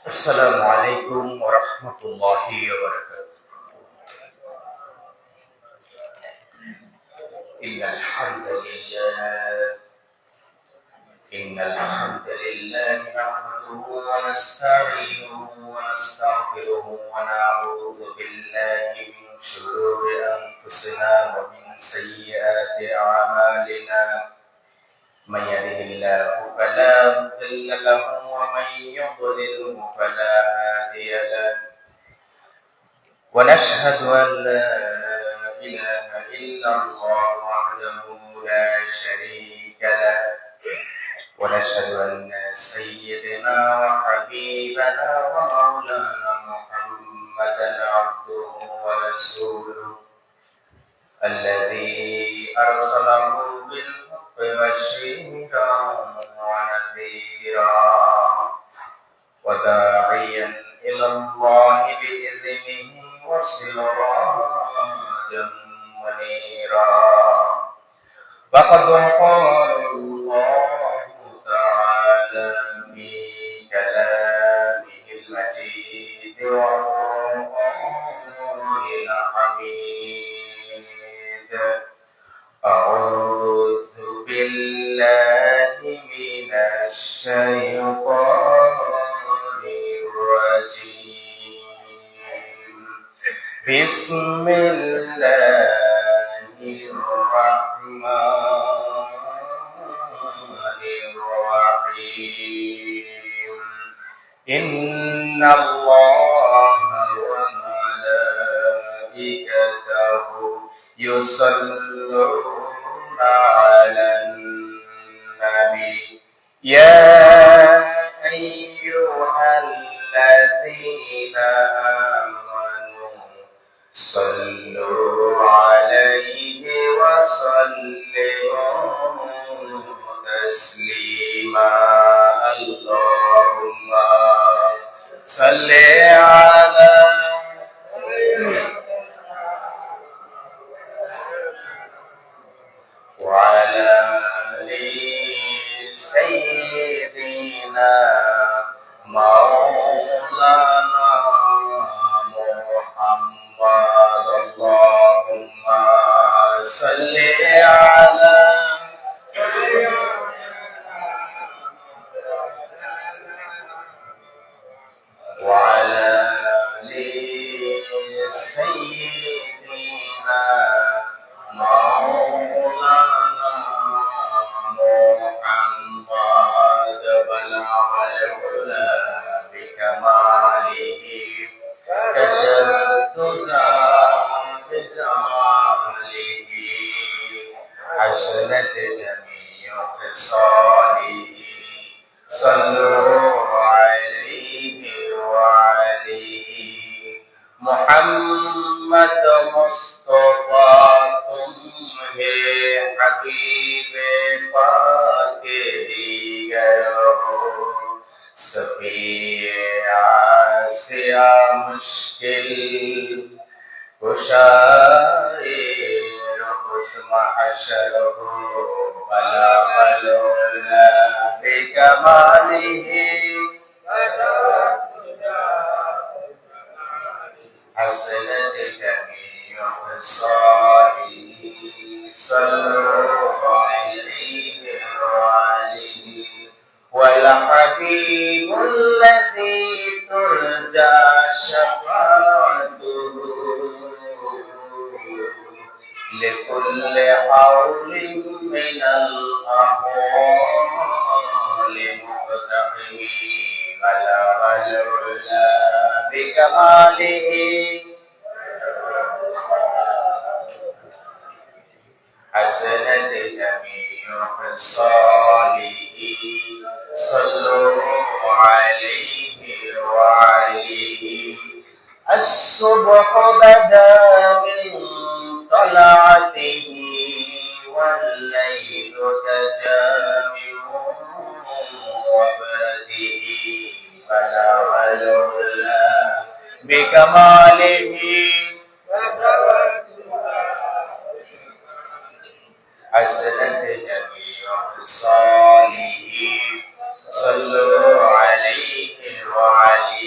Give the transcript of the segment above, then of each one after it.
السلام عليكم ورحمة الله وبركاته. إن الحمد لله نحمده ونستعينه ونستغفره ونعوذ بالله من شرور أنفسنا ومن سيئات أعمالنا. من يهده الله فلا مضل له ومن يضلله فلا هادي له. ونشهد أن لا إله إلا الله وحده لا شريك له. ونشهد أن سيدنا وحبيبنا ومولانا محمدا عبده ورسوله الذي أرسله بالحق بشيرا ونذيرا وداعيا إلى الله بإذنه وسراجا منيرا. فقد قال الله تعالى في كلامه المجيد وقرآنه الحميد: أعوذ بالله من الشيطان الرجيم. بسم الله الرحمن الرحيم. إن الله وملائكته يصلون على النبي يا أيها الذين آمنوا صلوا عليه وسلموا تسليما. اللهم صل على وعلى آل سيدنا مولانا محمد. اللهم صل على وعلى آل سيدنا مولانا محمد. بلغ العلا بكماله كشف الدجى بجماله حسنت جميع خصاله. صلوا عليه وعليه محمد مصطفى تمہیں حبیب پاک دیگر ہو. صفی آسیا مشکل کشائے رخص محشر ہو. بلغ العلا بکمالہ حسنت جميع خصاله. صلوا عليه وآله والحبيب الذي ترجى شفاعته لكل حول من الأحوال مقتحم. بلغ العلا بكماله حسنت جميع خصاله. صلوا عليه وعليه. الصبح بدا من طلعته والليل تجا من وبرده. بلغ العلا بكماله حسنت جميع خصاله. صلوا عليه وعليه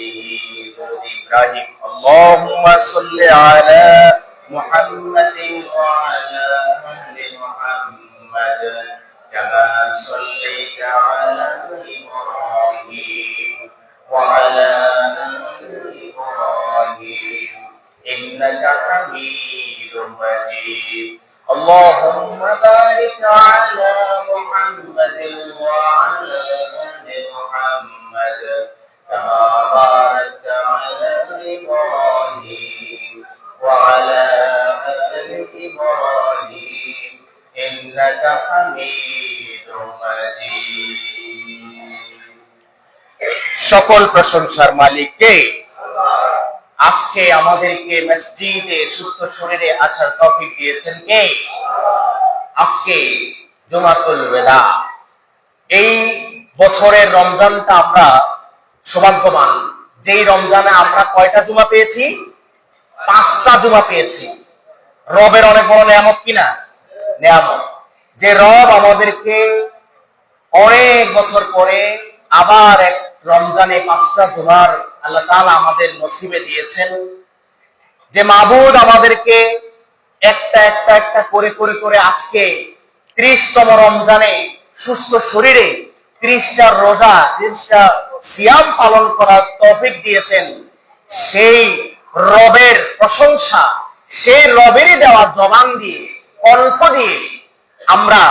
সকল প্রশংসার মালিক কে? আজকে আমাদেরকে মসজিদে সুস্থ শরীরে আসার তৌফিক দিয়েছেন কে? আজকে জুমাতুল ওয়েদা। এই বছরের রমজানটা আমরা সৌভাগ্যবান, যেই রমজানে আমরা কয়টা জুমা পেয়েছি? 5টা জুমা পেয়েছি। রবের অনেক বড় নেয়ামত কিনা? নেয়ামত। যে রব আমাদেরকে অনেক বছর পরে আবার এক রমজানে 5টা জুমার আল্লাহ তাআলা আমাদের নসিবে দিয়েছেন। যে মাবুদ আমাদেরকে একটা একটা একটা করে করে করে আজকে 30তম রমজানে সুস্থ শরীরে 30টা রোজা 30টা সিয়াম পালন করার তৌফিক দিয়েছেন, সেই রবের প্রশংসা, সেই রবেরই দেওয়া জবান দিয়ে, কণ্ঠ দিয়ে আমরা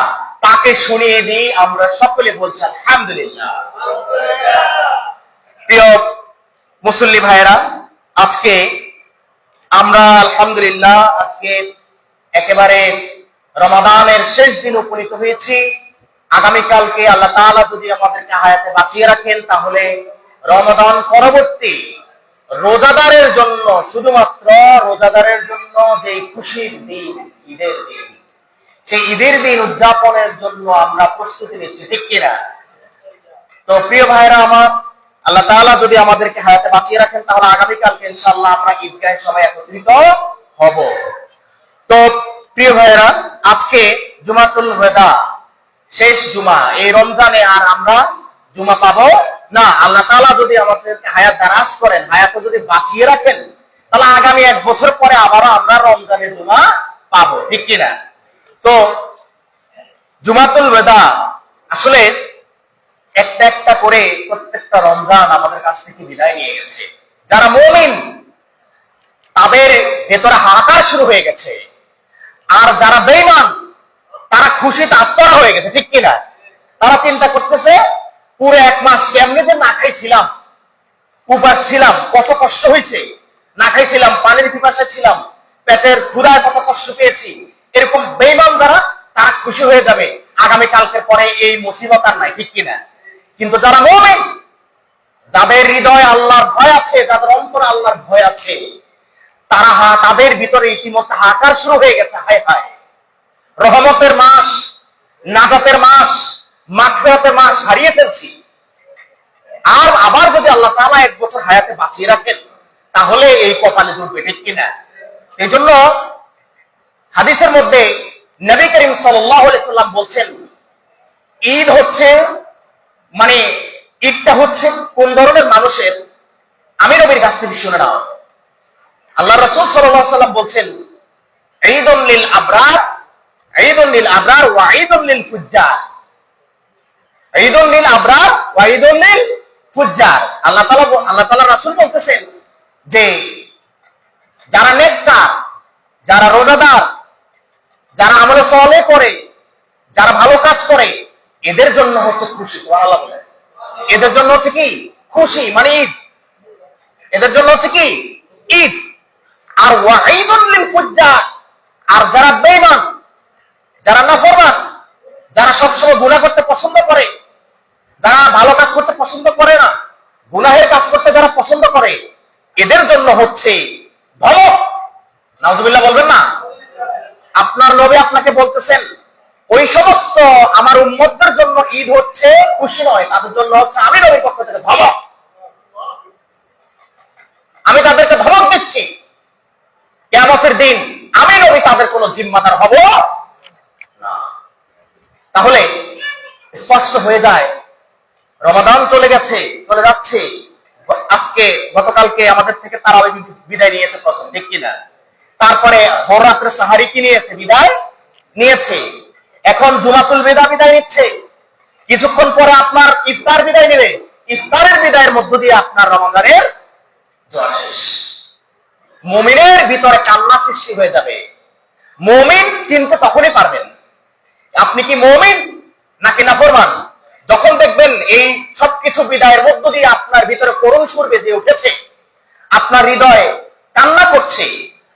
তাকে শুনিয়ে দিই। আমরা সকলে বলছি আলহামদুলিল্লাহ। প্রিয় মুসল্লি ভাইরা, আজকে আমরা আলহামদুলিল্লাহ আজকে একেবারে রমাদানের শেষ দিন উপনীত হয়েছি। আগামীকালকে আল্লাহ তাআলা যদি আমাদেরকে হায়াতে বাঁচিয়ে রাখেন, তাহলে রমাদান পরবর্তী রোজাদারের জন্য, শুধুমাত্র রোজাদারের জন্য যে খুশির দিন, ঈদের দিন, সেই ঈদের দিন উদযাপনের জন্য আমরা প্রস্তুতি নিচ্ছি, ঠিক কিনা? তো প্রিয় ভাইরা আমার, আল্লাহ তাআলা যদি আমাদেরকে হায়াতে বাঁচিয়ে রাখেন, তাহলে আগামীকালকে ইনশাআল্লাহ আমরা ঈদগাহে সবাই একত্রিত হব। তো প্রিয় ভাইরা, আজকে জুমাতুল ওয়েদা, শেষ জুমা। এই রমজানে আর আমরা জুমা পাবো না। আল্লাহ তাআলা যদি আমাদেরকে হায়াত দারাজ করেন, হায়াতে যদি বাঁচিয়ে রাখেন, তাহলে আগামী 1 বছর পরে আবারও আমরা রমজানের জুমা পাবো, ঠিক কিনা? তো জুমাতুল ওয়েদা আসলে একটা একটা করে প্রত্যেকটা রমজান আমাদের কাছ থেকে বিদায় নিয়ে গেছে। যারা মুমিন তাদের ভেতরে হাহাকার শুরু হয়ে গেছে, আর যারা বেঈমান তারা খুশিতে আত্মহারা হয়ে গেছে, ঠিক কিনা? তারা চিন্তা করতেছে পুরো 1 মাস কেমনে যে না খাইছিলাম, উপাস ছিলাম, কত কষ্ট হয়েছে, না খাইছিলাম, পানির পিপাসায় ছিলাম, পেটের ক্ষুধায় কত কষ্ট পেয়েছি। এরকম বেঈমান যারা, তারা খুশি হয়ে যাবে আগামী কালকের পরে এই মুসিবত আর নাই, ঠিক কিনা? কিন্তু যারা মুমিন, যাদের হৃদয়ে আল্লাহর ভয় আছে, যাদের অন্তরে আল্লাহর ভয় আছে, তাদের ভিতরে ইতিমধ্যে হাহাকার শুরু হয়ে গেছে। হায় হায়, রহমতের মাস, নাজাতের মাস, মাগফিরাতের মাস হারিয়ে ফেলছি। আর আবার যদি আল্লাহ তাআলা 1 বছর হায়াতে বাঁচিয়ে রাখেন, তাহলে এই কপালে জুটবে, ঠিক কিনা? এই জন্য হাদিসের মধ্যে নবী করিম সাল্লাল্লাহু আলাইহি সাল্লাম বলছেন, ঈদ হচ্ছে, মানে ঈদটা হচ্ছে কোন ধরনের মানুষের, আমি নবীর কাছ থেকে শুনে নাও। আল্লাহ রাসূল সাল্লাল্লাহু আলাইহি সাল্লাম বলছেন, ঈদুল লিল আবরার, ঈদুল লিল আবরার ওয়া ঈদুল লিল ফুজ্জার। ঈদুল লিল আবরার ওয়া ঈদুল লিল ফুজ্জার। আল্লাহ তাআলা রাসূল বলতেছেন যে যারা নেককার, যারা রোজাদার, যারা আমলে সালেহ করে, যারা ভালো কাজ করে, এদের জন্য হচ্ছে খুশি। সুবহানাল্লাহ বলেন। এদের জন্য হচ্ছে কি? খুশি, মানে ঈদ। এদের জন্য হচ্ছে কি? ঈদ। আর ওয়াঈদুল লিল ফুজ্জার, আর যারা বেঈমান, যারা নাফরমান, যারা সবসময় গুনাহ করতে পছন্দ করে, যারা ভালো কাজ করতে পছন্দ করে না, গুনাহের কাজ করতে যারা পছন্দ করে, এদের জন্য হচ্ছে ধমক। নাউজুবিল্লাহ বলবেন না? আপনার নবী আপনাকে বলতেছেন, ওই সমস্ত আমার উম্মতদের জন্য ঈদ হচ্ছে খুশি নয়, তাদের জন্য হচ্ছে আমি নবীর পক্ষ থেকে ধমক। আমি তাদেরকে ধমক দিচ্ছি, কিয়ামতের দিন আমি নবী তাদের কোনো জিম্মাদার হব না। তাহলে স্পষ্ট হয়ে যায়, রমাদান চলে গেছে, চলে যাচ্ছে। আজকে গতকালকে আমাদের থেকে তারাবি বিদায় নিয়েছে প্রথম, ঠিক কিনা? তারপরে ভোর রাত্রে সাহারি কি নিয়েছে? বিদায় নিয়েছে। এখন জুমাতুল ওয়েদা বিদায় নিচ্ছে। কিছুক্ষণ পরে আপনার ইফতার বিদায় নেবে। ইফতারের বিদায়ের মধ্য দিয়ে আপনার রমাদানের জোয়ার শেষ। মুমিনের ভিতরে কান্না সৃষ্টি হয়ে যাবে। মুমিন চিনতে তখনই পারবেন আপনি কি মুমিন নাকি নাফরমান, যখন দেখবেন এই সবকিছু বিদায়ের মধ্য দিয়ে আপনার ভিতরে করুণ সুর বেজে উঠেছে, আপনার হৃদয়ে কান্না করছে,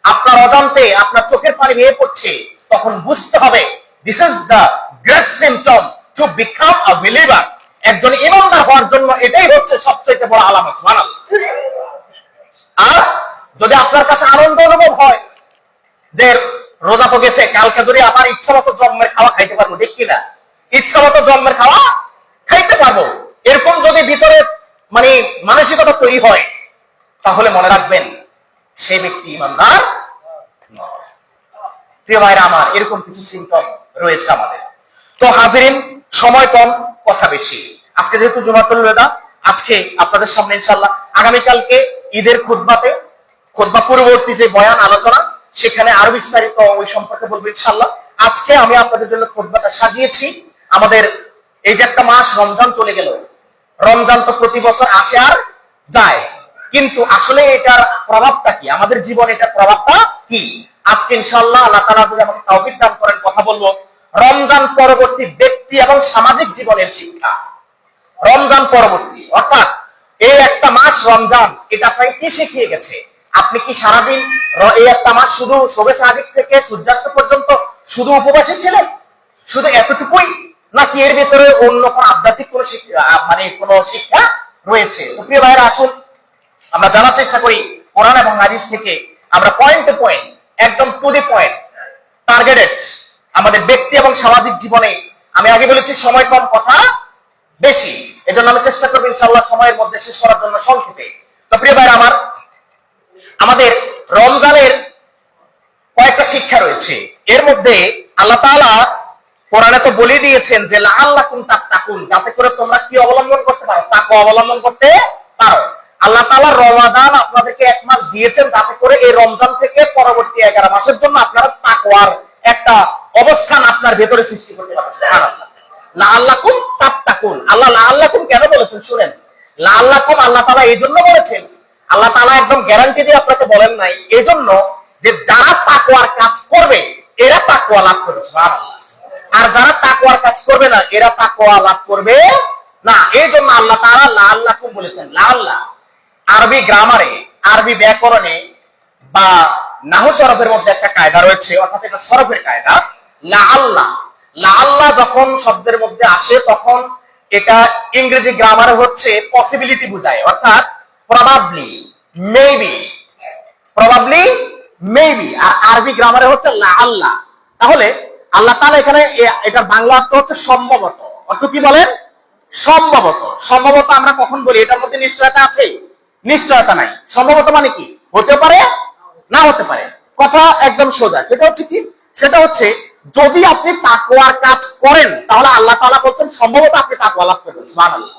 আপনার অজান্তে আপনার চোখের পানি বেয়ে পড়ছে, তখন বুঝতে হবে this is the great symptom to become a believer. একজন ইমানদার হওয়ার জন্য এটাই হচ্ছে সবচেয়ে বড় আলামত। সুবহানাল্লাহ। আর যদি আপনার কাছে আনন্দ অনুভব হয় যে রোজা তো গেছে, কালকে যদি আবার ইচ্ছা মতো জন্মের খাওয়া খাইতে পারবো, ঠিক কিনা? ইচ্ছা মতো জন্মের খাওয়া খাইতে পারবো, এরকম যদি ভিতরে মানে মানসিকতা তৈরি হয়, তাহলে মনে রাখবেন সেই ব্যক্তি ইমানদার নয়। প্রিয় ভাইরা আমার, এরকম কিছু সিম্পটম রয়েছে আমাদের। তো হাজিরিন, সময় কম, কথা বেশি। আজকে যেহেতু জুমাতুল ওয়াদা, আজকে আপনাদের সামনে ইনশাআল্লাহ আগামীকালকে ঈদের খুতবা পূর্ববর্তী যে বয়ান আলোচনা, সেখানে আরো বিস্তারিত ওই সম্পর্কে বলবো ইনশাআল্লাহ। আজকে আমি আপনাদের জন্য খুতবাটা সাজিয়েছি। আমাদের এই যে একটা মাস রমজান চলে গেল, রমজান তো প্রতি বছর আসে আর যায়, কিন্তু আসলে এটার প্রভাবটা কি আমাদের জীবনে, এটার প্রভাবটা কি? আজকে ইনশাআল্লাহ আল্লাহ তাআলা যদি আমাকে তাওফিক দান করেন, কথা বলবো রমজান পরবর্তী ব্যক্তি এবং সামাজিক জীবনের শিক্ষা। রমজান পরবর্তী অর্থাৎ এই একটা মাস রমজান, এটা আপনাকে কি শিখিয়ে গেছে? আপনি কি সারাদিন এই একটা মাস শুধু শোবে সাদিক থেকে সূর্যাস্ত পর্যন্ত শুধু উপবাসী ছিলেন, শুধু এতটুকুই, নাকি এর ভেতরে অন্য কোন আধ্যাত্মিক কোন কোন শিক্ষা রয়েছে? তো প্রিয় ভাইরা, আসুন আমরা জানার চেষ্টা করি কোরআন এবং হাদিস থেকে। আমরা পয়েন্ট টু পয়েন্ট, একদম টু দি পয়েন্ট, টার্গেটেড আমাদের ব্যক্তি এবং সামাজিক জীবনে। আমি আগে বলেছি সময় কম, কথা বেশি, এজন্য আমি চেষ্টা করবো ইনশাআল্লাহ সময়ের মধ্যে শেষ করার জন্য সংক্ষেপে। তো প্রিয় ভাইরা আমার, আমাদের রমজানের কয়েকটা শিক্ষা রয়েছে। এর মধ্যে আল্লাহ তাআলা কোরআনে তো বলে দিয়েছেন যে লাআল্লাকুম তাত্তাকুন, যাতে করে তোমরা কি অবলম্বন করতে পারো, তাকওয়া অবলম্বন করতে পারো। আল্লাহ তাআলা রমাদান আপনাদেরকে এক মাস দিয়েছেন, যাতে করে এই রমজান থেকে পরবর্তী 11 মাসের জন্য আপনারা তাকওয়ার একটা অবস্থান আপনার ভেতরে সৃষ্টি করতে পারেন। সুবহানাল্লাহ। লাআল্লাকুম তাত্তাকুন, আল্লাহ লাআল্লাকুম কেন বলেছেন শুনেন। লাআল্লাকুম আল্লাহ তাআলা এই জন্য বলেছেন, আল্লাহ তাআলা একদম গ্যারান্টি দিয়ে আপনাকে বলেন নাই, এই জন্য যে যারা তাকওয়ার কাজ করবে এরা তাকওয়া লাভ করবে। সুবহানাল্লাহ। আর যারা তাকওয়ার কাজ করবে না, এরা তাকওয়া লাভ করবে না। এই জন্য আল্লাহ তাআলা লাআল্লাকুম বলেছেন। লাআল্লাহ আরবি গ্রামারে, আরবি ব্যাকরণে বা নাহু সরফের মধ্যে একটা কায়দা রয়েছে, অর্থাৎ এটা সরফের কায়দা। লাআল্লাহ, লাআল্লাহ যখন শব্দের মধ্যে আসে, তখন এটা ইংরেজি গ্রামারে হচ্ছে পসিবিলিটি বোঝায়, অর্থাৎ প্রবাবলি, মেবি, প্রবাবলি, মেবি। আর আরবি গ্রামারে হচ্ছে লাআল্লাহ। তাহলে আল্লাহ তাআলা এখানে এটা বাংলা অর্থ হচ্ছে সম্ভবত। অর্থ কি বলেন? সম্ভবত। সম্ভবত আমরা কখন বলি এটার মধ্যে নিশ্চয়তা আছে? নিশ্চয়তা নাই। সম্ভবত মানে কি? হতে পারে, না হতে পারে। কথা একদম সোজা। সেটা হচ্ছে কি? সেটা হচ্ছে যদি আপনি তাকওয়ার কাজ করেন, তাহলে আল্লাহ তাআলা বলছেন সম্ভবত আপনি তাকওয়া লাভ করবেন। সুবহানাল্লাহ।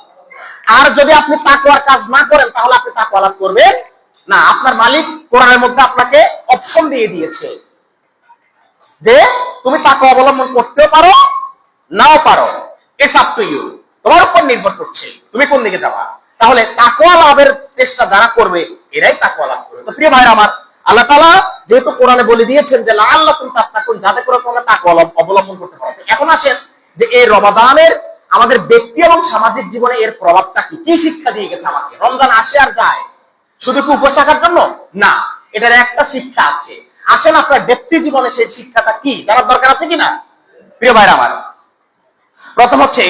আর যদি আপনি তাকওয়ার কাজ না করেন, তাহলে আপনি তাকওয়া লাভ করবেন না। আপনার মালিক কোরআনের মধ্যে আপনাকে অপশন দিয়ে দিয়েছে যে তুমি তাকওয়া অবলম্বন করতেও পারো, নাও পারো। ইটস আপ টু ইউ, তোমার উপর নির্ভর করছে তুমি কোন দিকে যাবা। তাহলে তাকওয়া লাভের চেষ্টা যারা করবে, এরাই তাকওয়া লাভ করবে। তো প্রিয় ভাইরা আমার, আল্লাহ তাআলা যেহেতু কোরআনে বলে দিয়েছেন যে লাআল্লাকুম তাত্তাকুন, যাতে করে তোমরা তাকওয়া অবলম্বন করতে পারো। এখন আসেন যে এই রমাদানের আমাদের ব্যক্তি এবং সামাজিক জীবনে এর প্রভাবটা কি? কি শিক্ষা দিয়ে গেছে আমাকে? রমজান আসে আর যায়, শুধু কি উপোস থাকার জন্য না, এটার একটা শিক্ষা আছে। আসেন আপনার ব্যক্তি জীবনে সেই শিক্ষাটা কি জানার দরকার আছে কিনা? প্রিয় ভাইরা আমার, প্রথম হচ্ছে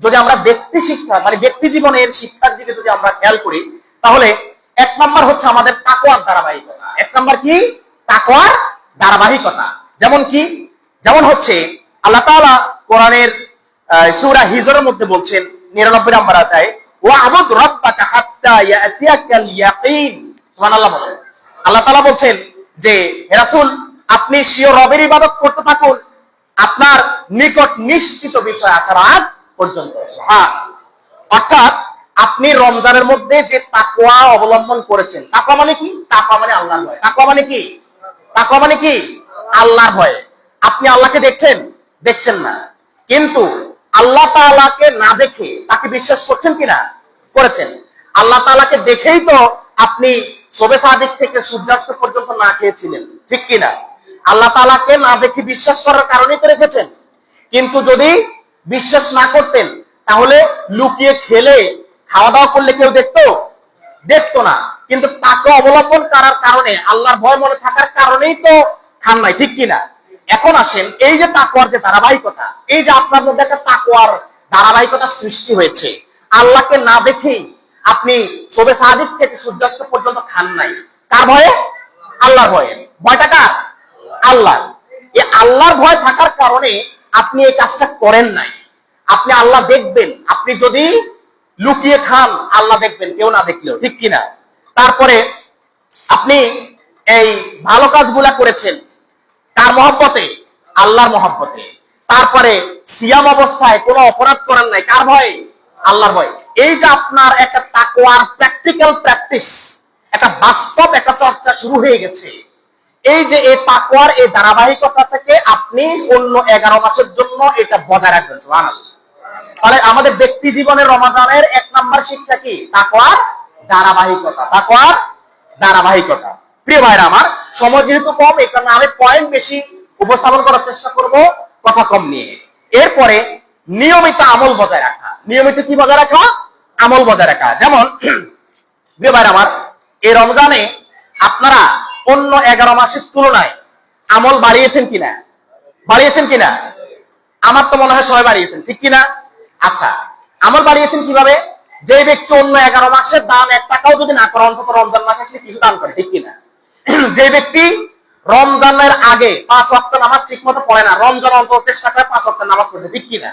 যদি আমরা ব্যক্তি শিক্ষা ব্যক্তি জীবনের শিক্ষার দিকে যদি আমরা খেয়াল করি, তাহলে এক নম্বর হচ্ছে আমাদের তাকওয়ার ধারাবাহিকতা। এক নম্বর কি? তাকওয়ার ধারাবাহিকতা। যেমন কি? যেমন হচ্ছে আল্লাহ তাআলা কোরআনের সূরা হিজরের মধ্যে বলছেন 99 নম্বর আয়াতে, ওয়া আবুদ রাব্বাকা হাত্তা ইয়াতিয়াকাল ইয়াকিন। সুবহানাল্লাহ বলেন। আল্লাহ তাআলা বলছেন যে হে রাসূল, আপনি স্বীয় রবের ইবাদত করতে থাকুন আপনার নিকট নিশ্চিত বিষয় আসার আগ পর্যন্ত। অর্থাৎ আপনি রমজানের মধ্যে যে তাকওয়া অবলম্বন করেছেন, তাকওয়া মানে কি? তাকওয়া মানে আল্লাহর ভয়। তাকওয়া মানে কি? তাকওয়া মানে কি? আল্লাহর ভয়। আপনি আল্লাহকে দেখছেন? দেখছেন না, কিন্তু আল্লাহ তাআলাকে না দেখে তাকে বিশ্বাস করছেন কিনা? করেছেন। আল্লাহ তাআলাকে দেখেই তো আপনি শোবে সাদিক থেকে সূর্যাস্ত পর্যন্ত না খেয়েছিলেন, ঠিক কিনা? আল্লাহ তাআলাকে না দেখে বিশ্বাস করার কারণেই তো রেখেছেন। কিন্তু যদি বিশ্বাস না করতেন, তাহলে লুকিয়ে খেলে খাওয়া দাওয়া করলে কেউ দেখতো না। কিন্তু তাকওয়া অবলম্বন করার কারণে, আল্লাহর ভয় মনে থাকার কারণেই তো খান নাই, ঠিক কিনা? এখন আসেন এই যে তাকওয়ার যে ধারাবাহিকতা, এই যে আপনার মধ্যে একটা তাকওয়ার ধারাবাহিকতা সৃষ্টি হয়েছে। আল্লাহকে না দেখেই আপনি শোবে সাদিক থেকে সূর্যাস্ত পর্যন্ত খান নাই, কার ভয়ে? আল্লাহর ভয়ে। ভয়টা কার? আল্লাহ। এই আল্লাহর ভয় থাকার কারণে আপনি এই কাজটা করেন নাই। আপনি আল্লাহ দেখবেন, আপনি যদি লুকিয়ে খান আল্লাহ দেখবেন, কেউ না দেখলেও, ঠিক কিনা? তারপরে আপনি এই ভালো কাজগুলা করেছেন কার মহব্বতে? আল্লাহর মহব্বতে। তারপরে সিয়াম অবস্থায় কোনো অপরাধ করেন নাই, কার ভয়ে? আল্লাহর ভয়। এই যে আপনার একটা তাকওয়ার প্র্যাকটিক্যাল প্র্যাকটিস, একটা বাস্তব একটা চর্চা শুরু হয়ে গেছে। এই যে এই তাকওয়ার এই ধারাবাহিকতা থেকে আপনি অন্য 11 মাসের জন্য এটা বজায় রাখবেন। সুবহানাল্লাহ। তাহলে আমাদের ব্যক্তি জীবনের রমাদানের 1 নাম্বার শিক্ষা কি? তাকওয়ার ধারাবাহিকতা। তাকওয়ার ধারাবাহিকতা। প্রিয় ভাইরা আমার, সময় যেহেতু কম, এই কারণে আমি পয়েন্ট বেশি উপস্থাপন করার চেষ্টা করব, কথা কম নিয়ে। এরপরে নিয়মিত আমল বজায় রাখা। নিয়মিত কি বজায় রাখা? আমল বজায় রাখা। যেমন প্রিয় ভাইরা আমার, এই রমজানে আপনারা অন্য 11 মাসের তুলনায় আমল বাড়িয়েছেন কিনা? বাড়িয়েছেন কিনা? আমার তো মনে হয় সবাই বাড়িয়েছেন, ঠিক কিনা? আচ্ছা, আমল বাড়িয়েছেন কিভাবে? যে ব্যক্তি অন্য 11 মাসের দান 1 টাকাও যদি না করে, অন্তত রমজান মাসে সে কিছু দান করে, ঠিক কিনা? যে ব্যক্তি রমজানের আগে 5 ওয়াক্ত নামাজ ঠিক মতো পড়ে না, রমজান অন্তত চেষ্টা করে 5 ওয়াক্ত নামাজ পড়তে, ঠিক কিনা?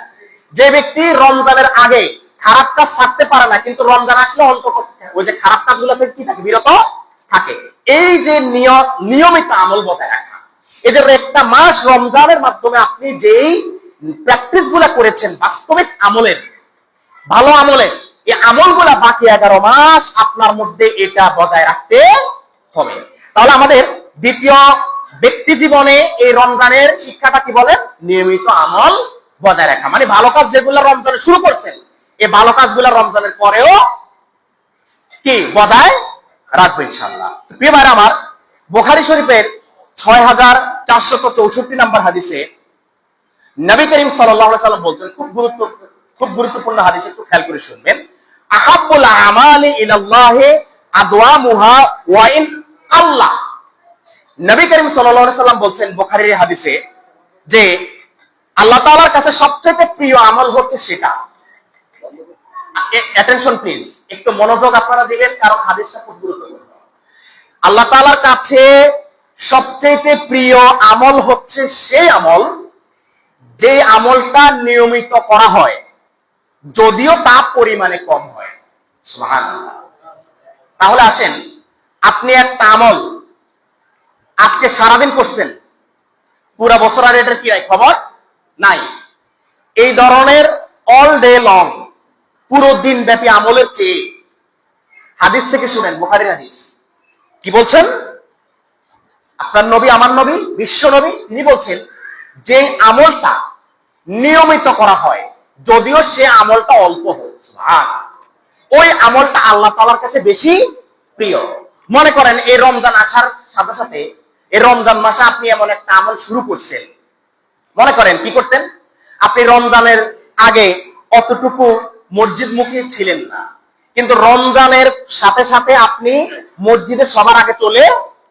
যে ব্যক্তি রমজানের আগে খারাপ কাজ ছাড়তে পারে না, কিন্তু রমজান আসলে অন্তত ওই যে খারাপ কাজগুলো থেকে কি থাকে? বিরত থাকে। এই যে নিয়মিত আমল বজায় রাখা, এই যে একটা মাস রমজানের মাধ্যমে আপনি যেই প্র্যাকটিস গুলা করেছেন, বাস্তবিক আমলের, ভালো আমলের, এই আমলগুলা বাকি 11 মাস আপনার মধ্যে এটা বজায় রাখতে হবে। তাহলে আমাদের দ্বিতীয় ব্যক্তি জীবনে এই রমজানের শিক্ষাটা কি বলেন? নিয়মিত আমল বজায় রাখা। মানে ভালো কাজ যেগুলো রমজানে শুরু করছেন, এই ভালো কাজগুলো রমজানের পরেও কি বজায় রাখবো ইনশাআল্লাহ। প্রিয় ভাইরা আমার, বুখারী শরীফের 6464 নাম্বার হাদিসে নবী করিম সাল্লাল্লাহু আলাইহি সাল্লাম বলছেন, খুব গুরুত্বপূর্ণ হাদিস, একটু খেয়াল করে শুনবেন। আহাব্বুল আমালি ইলাল্লাহি আদওয়ামুহা ওয়া ইন আল্লাহ। নবী করিম সাল্লাল্লাহু আলাইহি সাল্লাম বলছেন বুখারীর হাদিসে যে আল্লাহ তাআলার কাছে সবচেয়ে প্রিয় আমল হচ্ছে সেটা, অ্যাটেনশন প্লিজ, একটু মনোযোগ আপনারা দিবেন, কারণ হাদিসটা খুব গুরুত্বপূর্ণ। আল্লাহ তাআলার কাছে সবচেয়ে প্রিয় আমল হচ্ছে সেই আমল যে আমলটা নিয়মিত করা হয়, যদিও তা পরিমাণে কম হয়। সুবহানাল্লাহ। তাহলে আসেন, আপনি একটা আমল আজকে সারাদিন করছেন, পুরা বছর আর এটার কি খবর নাই, এই ধরনের অল ডে লং, পুরো দিন ব্যাপী আমলের চেয়ে, হাদিস থেকে শুনেন, বুখারীর হাদিস কি বলছেন? আপনার নবী, আমার নবী, বিশ্ব নবী, তিনি বলছেন যে আমলটা নিয়মিত করা হয়, যদিও সে আমলটা অল্প হোক, ওই আমলটা আল্লাহ তাআলার কাছে বেশি প্রিয়। মনে করেন এই রমজান আসার সাথে সাথে, এই রমজান মাসে আপনি এমন একটা আমল শুরু করছেন। মনে করেন কি করতেন? আপনি রমজানের আগে অতটুকু মসজিদ মুখী ছিলেন না, কিন্তু রমজানের সাথে সাথে আপনি মসজিদে সবার আগে চলে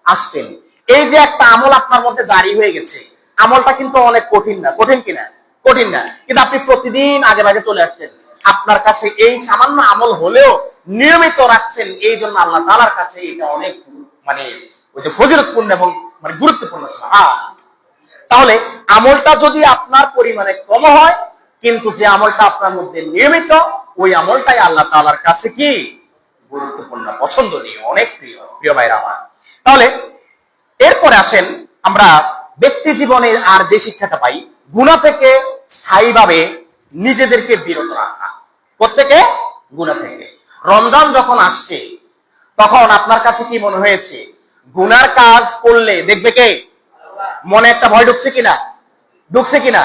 আসতেন। এই যে একটা আমল আপনার মধ্যে জারি হয়ে গেছে, আমলটা কিন্তু অনেক কঠিন না, কঠিন কিনা? কঠিন না, কিন্তু আপনি প্রতিদিন আগে ভাগে চলে আসছেন। আপনার কাছে এই সামান্য আমল হলেও নিয়মিত রাখছেন, এই জন্য আল্লাহ তাআলার কাছে এটা অনেক মানে ওই যে ফজিলতপূর্ণ এবং মানে গুরুত্বপূর্ণ। তাহলে আমলটা যদি আপনার পরিমাণে কম হয়, কিন্তু যে আমলটা আপনার মধ্যে নিয়মিত, ওই আমলটাই আল্লাহ তাআলার কাছে কি গুরুত্বপূর্ণ, পছন্দনীয়, অনেক প্রিয়। প্রিয় ভাইরা আমার, তাহলে এরপরে আসেন আমরা ব্যক্তি জীবনে আর যে শিক্ষাটা পাই, গুনাহ থেকে স্থায়ীভাবে নিজেদেরকে বিরত রাখা। প্রত্যেকে গুনাহ থেকে। রমজান যখন আসছে তখন আপনার কাছে কি মনে হয়েছে? গুনার কাজ করলে দেখবে কে? মনে একটা ভয় ঢুকছে কিনা? ঢুকছে কিনা?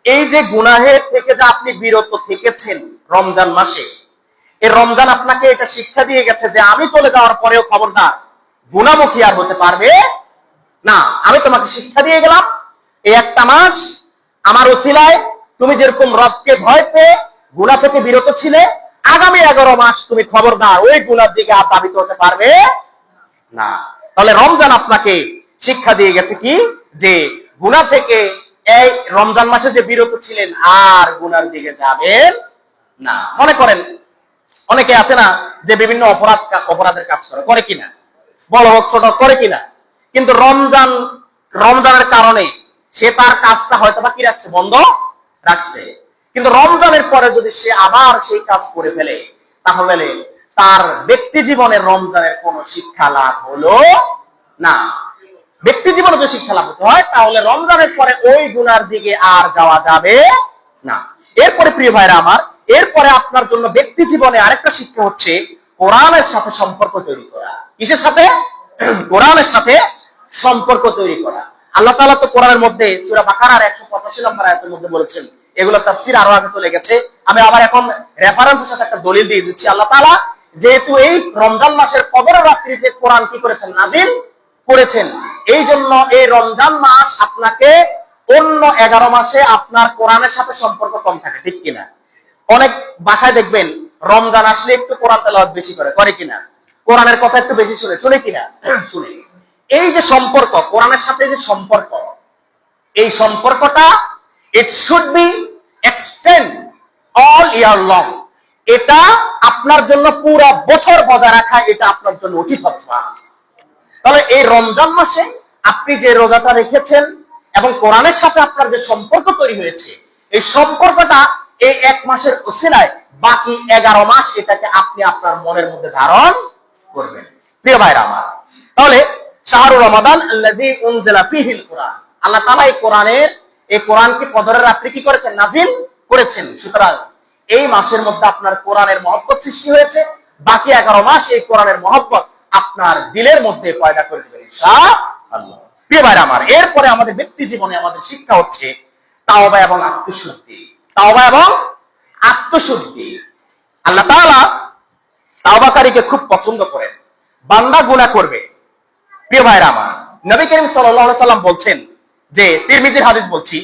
এই যে গুনাহের থেকে যে আপনি বিরত থেকেছেন রমজান মাসে, এই রমজান আপনাকে এটা শিক্ষা দিয়ে গেছে যে আমি চলে যাওয়ার পরেও খবরদার গুনাহমুখী আর হতে পারবে না। আমি তোমাকে শিক্ষা দিয়ে গেলাম, এই একটা মাস আমার ওসিলায় তুমি যেরকম রবকে ভয় পেয়ে গুনাহ থেকে বিরত ছিলে, আগামী 11 মাস তুমি খবরদার ওই গুনার দিকে আর ধাবিত হতে পারবে না। তাহলে রমজান আপনাকে শিক্ষা দিয়ে গেছে কি, যে গুনাহ থেকে এই রমজান মাসে যে বিরত ছিলেন আর গুনার দিকে যাবেন না। মনে করেন অনেকে আছে না যে বিভিন্ন অপরাধের কাজ করে কিনা, বড় হোক ছোট করে কিনা, কিন্তু রমজানের কারণে সে তার কাজটা হয়তো বা কি রাখছে, বন্ধ রাখছে। কিন্তু রমজানের পরে যদি সে আবার সেই কাজ করে ফেলে, তাহলে তার ব্যক্তি জীবনের রমজানের কোন শিক্ষা লাভ হলো না। ব্যক্তি জীবনে যদি শিক্ষা লাভ হতে হয় তাহলে রমজানের পরে ওই গুনার দিকে আর যাওয়া যাবে না। এরপরে প্রিয় ভাইরা আমার, এরপরে আপনার জন্য ব্যক্তি জীবনে আরেকটা শিক্ষা হচ্ছে কোরআনের সাথে সম্পর্ক তৈরি করা। কিসের সাথে? কোরআনের সাথে সম্পর্ক তৈরি করা। আল্লাহ তাআলা তো কোরআনের মধ্যে সূরা বাকারার 185 নম্বর আয়াতের মধ্যে বলেছেন, এগুলো তাফসীর আরো আগে চলে গেছে, আমি আবার এখন রেফারেন্সের সাথে একটা দলিল দিয়ে দিচ্ছি। আল্লাহ তাআলা যেহেতু এই রমজান মাসের কদরের রাত্রিতে কোরআন কি করেছেন, নাজিল করেছেন, এই জন্য এই রমজান মাস আপনাকে অন্য 11 মাসে আপনার কোরআনের সাথে সম্পর্ক কম থাকে, ঠিক কিনা? অনেক বাসায় দেখবেন রমজান আসলে একটু কোরআন তেলাওয়াত বেশি করে কিনা, কোরআনের কথা একটু বেশি শুনে কিনা? শুনে। এই যে সম্পর্ক কোরআনের সাথে, যে সম্পর্ক, এই সম্পর্কটা it should be extend all year long. এটা আপনার জন্য পুরো বছর বজায় রাখা, এটা আপনার জন্য উচিত হবে। তাহলে এই রমজান মাসে আপনি যে রোজাটা রেখেছেন এবং কোরআনের সাথে আপনার যে সম্পর্ক তৈরি হয়েছে, এই সম্পর্কটা এই 1 মাসের ওসিলায় বাকি 11 মাস এটাকে আপনি আপনার মনের মধ্যে ধারণ করবেন। প্রিয় ভাইরা আমার, তাহলে শাহরুর রমাদান আল্লাযী উনজিলা ফীহিল কুরআন, আল্লাহ তাআলা এই কোরআনকে কদরের রাত্রে কি করেছেন, নাজিল করেছেন। সুতরাং এই মাসের মধ্যে আপনার কোরআনের মহব্বত সৃষ্টি হয়েছে, বাকি 11 মাস এই কোরআনের মহব্বত আপনার দিলের মধ্যে পয়দা করে দিবেন ইনশাআল্লাহ। প্রিয় ভাইরা আমার, এরপরে আমাদের ব্যক্তি জীবনে আমাদের শিক্ষা হচ্ছে তাওবা এবং আত্মশুদ্ধি। তাওবা এবং আত্মশুদ্ধি। আল্লাহ তাআলা তাওবাকারীকে খুব পছন্দ করেন। বান্দা গুনাহ করবে, প্রিয় ভাইরা আমার, নবী করিম সাল্লাল্লাহু আলাইহি সাল্লাম বলছেন, যে তিরমিজির হাদিস বলছি,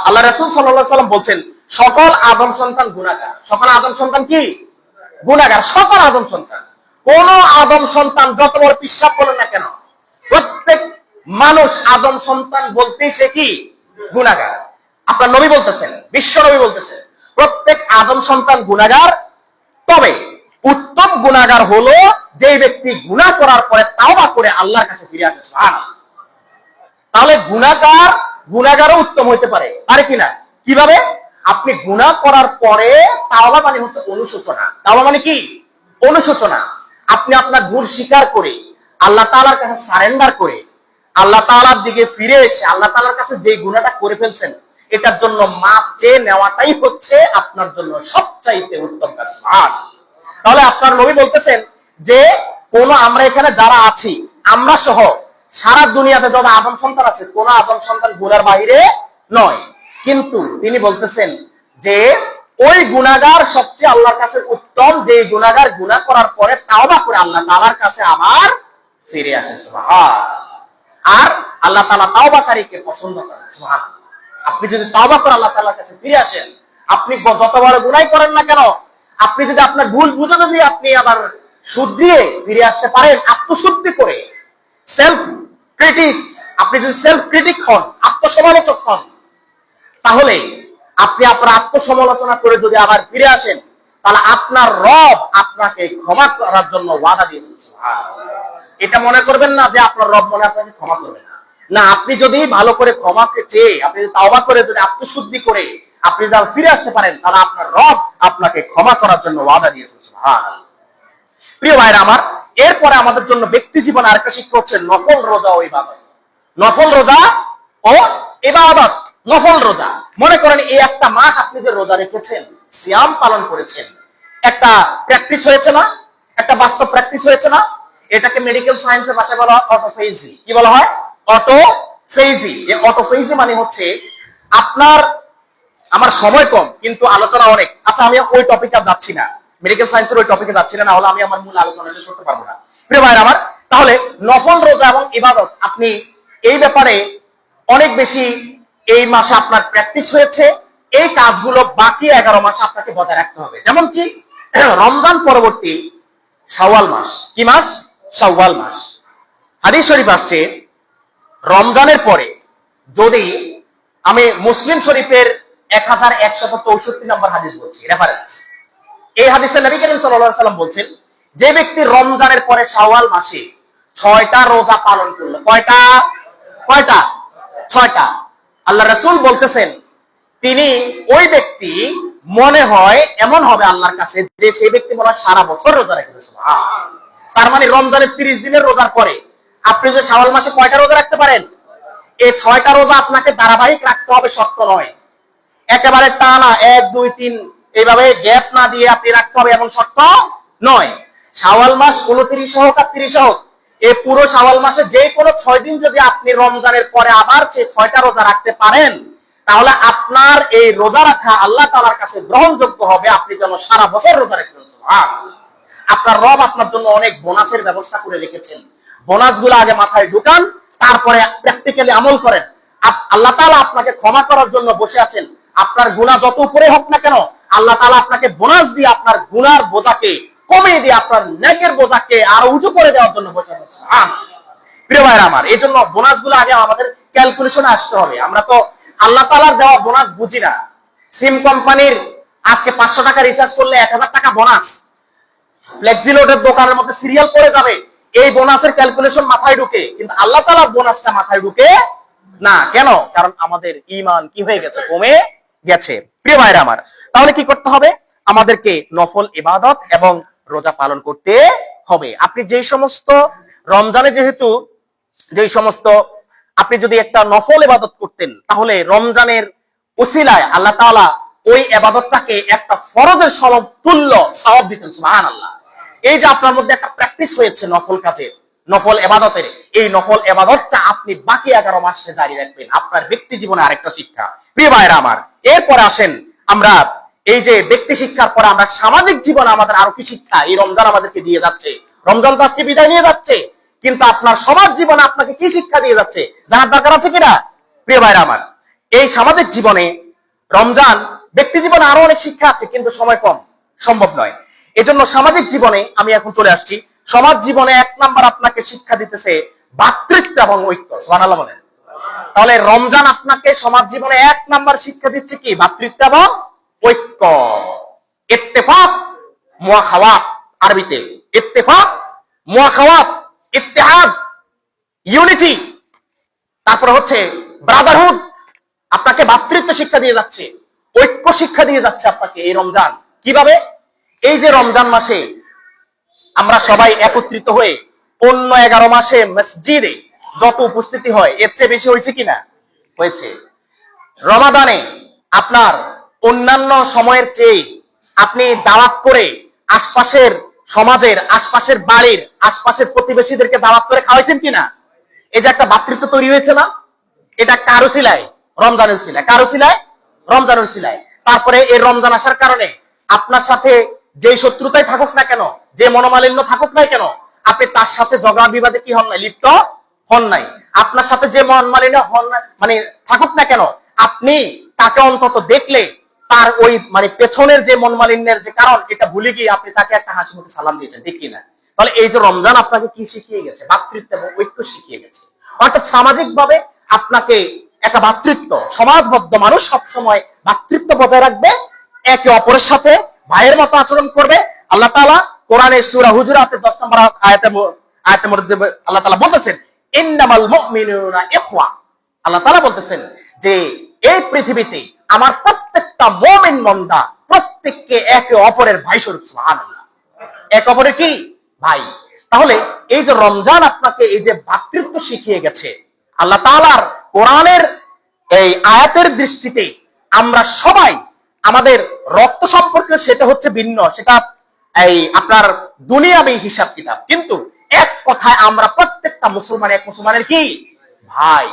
আল্লাহ রাসূল সাল্লাল্লাহু আলাইহি সাল্লাম বলছেন, সকল আদম সন্তান গুনাহগার। সকল আদম সন্তান কি? গুনাহগার। সকল আদম সন্তান। কোন আদম সন্তান যত বড় পিশাব বলেন না কেন, প্রত্যেক মানুষ আদম সন্তান বলতেই সে কি? গুনাহগার। আপনার নবী বলতেছেন, বিশ্ব নবী বলতেছেন, প্রত্যেক আদম সন্তান গুনাহগার। তবে উত্তম গুনাহগার হলো যে ব্যক্তি গুনাহ করার পরে তাওবা করে আল্লাহর কাছে ফিরে আসে। সুবহানাল্লাহ। তাহলে গুনাহগারও উত্তম হইতে পারে কিনা? কিভাবে? আপনি গুনাহ করার পরে তাওবা মানে হচ্ছে অনুশোচনা। তাওবা মানে কি? অনুশোচনা। আপনি আপনার ভুল স্বীকার করে আল্লাহ তাআলার কাছে সারেন্ডার করে আল্লাহ তাআলার দিকে ফিরে এসে আল্লাহ তাআলার কাছে যে গুনাহটা করে ফেলছেন এটার জন্য মাফ চেয়ে নেওয়াটাই হচ্ছে আপনার জন্য সবচাইতে উত্তম কাজ। তাহলে আপনার নবী বলতেছেন যে আমরা এখানে যারা আছি, আমরা সহ সারা দুনিয়াতে যত আদম সন্তান আছে, কোন আদম সন্তান গুনার বাইরে নয়। কিন্তু তিনি বলতেছেন যে ওই গুনাহগার সবচেয়ে আল্লাহর কাছে উত্তম, যে গুনাহগার গুনাহ করার পরে তাওবা করে আল্লাহ তাআলার কাছে আবার ফিরে আসে। সুবহানাল্লাহ। আর আল্লাহ তাআলা তাওবাকারীকে পছন্দ করেন। সুবহানাল্লাহ। আপনি যদি তাওবা করে আল্লাহ তাআলার কাছে ফিরে আসেন, আপনি যত বড় গুনাহ করেন না কেন, আপনি যদি আপনার ভুল বুঝে দিয়ে আপনি আবার শুধরিয়ে ফিরে আসতে পারেন, আত্মশুদ্ধি করে, সেলফ ক্রিটিক, আপনি যদি সেলফ ক্রিটিক হন, আত্মসমালোচক হন, তাহলে আপনি আপনার আত্মসমালোচনা করে যদি আবার ফিরে আসেন, তাহলে আপনার রব আপনাকে ক্ষমা করার জন্য ওয়াদা দিয়েছেন। এটা মনে করবেন না যে আপনার রব মনে আপনাকে ক্ষমা করবে না। না, আপনি যদি ভালো করে ক্ষমাকে চেয়ে, আপনি যদি তাওবা করে, যদি আত্মশুদ্ধি করে আপনি যদি ফিরে আসতে পারেন, তাহলে আপনার রব আপনাকে ক্ষমা করার জন্য ওয়াদা দিয়েছেন। সুবহানাল্লাহ। প্রিয় ভাইরা আমার, এরপরে আমাদের জন্য ব্যক্তি জীবনে আরেকটা শিক্ষা হচ্ছে নফল রোজা ও ইবাদত। নফল রোজা ও ইবাদত। নফল রোজা, মনে করেন এই একটা মাস আপনি যে রোজা রেখেছেন, সিয়াম পালন করেছেন, একটা প্র্যাকটিস হয়েছে না? একটা বাস্তব প্র্যাকটিস হয়েছে না? এটাকে মেডিকেল সায়েন্সের ভাষায় বলা হয় অটোফেজি। কি বলা হয়? অটোফেজি। এই অটোফেজি মানে হচ্ছে আমার সময় কম কিন্তু আলোচনা অনেক। আচ্ছা, আমি ওই টপিকে যাচ্ছি না, মেডিকেল সায়েন্সের ওই টপিকে যাচ্ছি না, হলে আমি আমার মূল আলোচনা শেষ করতে পারবো না। প্রিয় ভাইরা আমার, তাহলে নফল রোজা এবং ইবাদত, আপনি এই ব্যাপারে অনেক বেশি এই মাসে আপনার প্র্যাকটিস হয়েছে। এই কাজগুলো বাকি 11 মাস আপনাকে বজায় রাখতে হবে। যেমন কি রমজান পরবর্তী শাওয়াল মাস। কি মাস? শাওয়াল মাস। হাদিস শরীফ আসছে, রমজানের পরে যদি আমি মুসলিম শরীফের 1164 নম্বর হাদিস বলছি, রেফারেন্স। এই হাদিসে নবী করিম সাল্লাল্লাহু আলাইহি ওয়াসাল্লাম বলছেন, যে ব্যক্তি রমজানের পরে শাওয়াল মাসে 6টা রোজা পালন করলো, কয়টা? 6টা। আল্লাহ রাসূল বলতেছেন, তিনি ওই ব্যক্তি মনে হয় এমন হবে আল্লাহর কাছে যে সেই ব্যক্তি মনে হয় সারা বছর রোজা রেখেছে। তার মানে রমজানের 30 দিনের রোজার পরে আপনি যে শাওয়াল মাসে কয়টা রোজা রাখতে পারেন? এই 6টা রোজা আপনাকে ধারাবাহিক রাখতে হবে, শর্ত নয়। একেবারে টানা 1 2 3 এইভাবে গ্যাপ না দিয়ে আপনি রাখতে হবে এমন শর্ত নয়। শাওয়াল মাস 29 হোক আর 30 হোক, এই পুরো শাওয়াল মাসে যে কোনো 6 দিন যদি আপনি রমজানের পরে আবার সেই 6টা রোজা রাখতে পারেন, তাহলে আপনার এই রোজা রাখা আল্লাহ তাআলার কাছে গ্রহণযোগ্য হবে। আপনি যেন সারা বছর রোজা রাখছেন। আপনার রব আপনার জন্য অনেক বোনাসের ব্যবস্থা করে রেখেছেন। বোনাসগুলো আগে মাথায় ঢুকান, তারপরে প্র্যাকটিক্যালি আমল করেন। আল্লাহ তাআলা আপনাকে ক্ষমা করার জন্য বসে আছেন। আপনার গুনাহ যত উপরে হোক না কেন, আল্লাহ তাআলা আপনাকে বোনাস দিয়ে আপনার গুনার বোঝাকে কমিয়ে দিয়ে আপনার নেকের বোঝাকে আরো উঁচু করে দেওয়ার জন্য বসে আছেন। প্রিয় ভাইরা আমার, এই জন্য বোনাসগুলো আগে আমাদের ক্যালকুলেশনে আসতে হবে। আমরা তো আল্লাহ তাআলার দেওয়া বোনাস বুঝি না। সিম কোম্পানির আজকে 500 টাকা রিচার্জ করলে 1000 টাকা বোনাস, ফ্লেক্সিলোডের দোকানের মধ্যে সিরিয়াল পড়ে যাবে, এই বোনাসের ক্যালকুলেশন মাথায় ঢুকে, কিন্তু আল্লাহ তাআলার বোনাসটা মাথায় ঢুকে না। কেন? কারণ আমাদের ঈমান কি হয়ে গেছে? কমে গেছে। প্রিয় ভাইরা আমার, তাহলে কি করতে হবে? আমাদেরকে নফল ইবাদত এবং রোজা পালন করতে হবে। আপনি যেই সমস্ত রমজানে, যেহেতু যেই সমস্ত আপনি যদি একটা নফল ইবাদত করতেন, তাহলে রমজানের উসিলায় আল্লাহ তাআলা ওই ইবাদতটাকে একটা ফরজের সমতুল্য সওয়াব দিতেন। সুবহানাল্লাহ। এই যে আপনার মধ্যে একটা প্র্যাকটিস হয়েছে নফল কাজের, নফল ইবাদতের, এই নফল ইবাদতটা আপনি বাকি 11 মাসে জারি রাখবেন। আপনার ব্যক্তি জীবনে আরেকটা শিক্ষা। প্রিয় ভাইরা আমার, এরপরে আসেন আমরা এই যে ব্যক্তি শিক্ষার পরে আমরা সামাজিক জীবনে আমাদের আরো কি শিক্ষা এই রমজান আমাদেরকে দিয়ে যাচ্ছে। রমজান তো আজকে বিদায় নিয়ে যাচ্ছে, কিন্তু আপনার সমাজ জীবনে আপনাকে কি শিক্ষা দিয়ে যাচ্ছে জানার দরকার আছে কিনা? প্রিয় ভাইরা আমার, এই সামাজিক জীবনে রমজান, ব্যক্তি জীবনে আরো অনেক শিক্ষা আছে, কিন্তু সময় কম, সম্ভব নয়। এজন্য সামাজিক জীবনে আমি এখন চলে আসছি। সমাজ জীবনে 1 নাম্বার আপনাকে শিক্ষা দিতেছে ভ্রাতৃত্ব এবং ঐক্য। সুবহানাল্লাহ বলেন। তাহলে রমজান আপনাকে সমাজ জীবনে 1 নাম্বার শিক্ষা দিচ্ছে কি? ভ্রাতৃত্ব এবং ঐক্য। ইত্তেফাক মুআখাওয়াত, আরবিতে ইত্তেফাক মুআখাওয়াত, ইত্তেহাদ, ইউনিটি। তারপর হচ্ছে ব্রাদারহুড। আপনাকে ভ্রাতৃত্ব শিক্ষা দিয়ে যাচ্ছে, ঐক্য শিক্ষা দিয়ে যাচ্ছে আপনাকে এই রমজান। কিভাবে? এই যে রমজান মাসে আমরা সবাই একত্রিত হয়ে অন্য 11 মাসে মসজিদে যত উপস্থিতি হয়, এর চেয়ে বেশি হয়েছে কিনা? হয়েছে। রমাদানে আপনার অন্যান্য সময়ের চেয়ে আপনি দাওয়াত করে আশপাশের সমাজের, আশপাশের বাড়ির, আশপাশের প্রতিবেশীদেরকে দাওয়াত করে খাওয়াইছেন কিনা? এই যে একটা ভ্রাতৃত্ব তৈরি হয়েছে না, এটা কারো ছিলায়? রমজানের ছিলায়। কারো ছিলায়? রমজানের ছিলায়। তারপরে এই রমজান আসার কারণে আপনার সাথে যে শত্রুতাই থাকুক না কেন, যে মনোমালিন্য থাকুক না কেন, আপনি তার সাথে ঝগড়া বিবাদে কি হন নাই? লিপ্ত হন নাই। আপনার সাথে যে মনোমালিন্য হন না, মানে থাকুক না কেন, আপনি তাকে অন্তত দেখলে তার ওই মানে পেছনের যে মনোমালিন্যের যে কারণ, এটা ভুলে গিয়ে আপনি তাকে একটা হাসি মুখে সালাম দিয়েছেন, ঠিক কিনা? তাহলে এই যে রমজান আপনাকে কি শিখিয়ে গেছে? ভ্রাতৃত্ব এবং ঐক্য শিখিয়ে গেছে। অর্থাৎ সামাজিক ভাবে আপনাকে একটা ভ্রাতৃত্ব, সমাজবদ্ধ মানুষ সবসময় ভ্রাতৃত্ব বজায় রাখবে, একে অপরের সাথে ভাইয়ের মতো আচরণ করবে। আল্লাহ তাআলা কোরআনের সূরা হুজুরাতের 10 নম্বর আয়াতের মধ্যে আল্লাহ তাআলা বলতেছেন, ইন্নামাল মুমিনুনা ইখওয়া। আল্লাহ তাআলা বলতেছেন যে এই পৃথিবীতে আমার প্রত্যেকটা মুমিন বান্দা প্রত্যেককে একে অপরের ভাই স্বরূপ। সুবহানাল্লাহ। একে অপরের কি? ভাই। তাহলে এই যে রমজান আপনাকে এই যে ভ্রাতৃত্ব শিখিয়ে গেছে, আল্লাহ তাআলার কোরআনের এই আয়াতের দৃষ্টিতে আমরা সবাই আমাদের রক্ত সম্পর্কে সেটা হচ্ছে ভিন্ন, সেটা এই আপনার দুনিয়াবী হিসাব কিতাব, কিন্তু এক কথায় আমরা প্রত্যেকটা মুসলমান এক মুসলমানের কি? ভাই।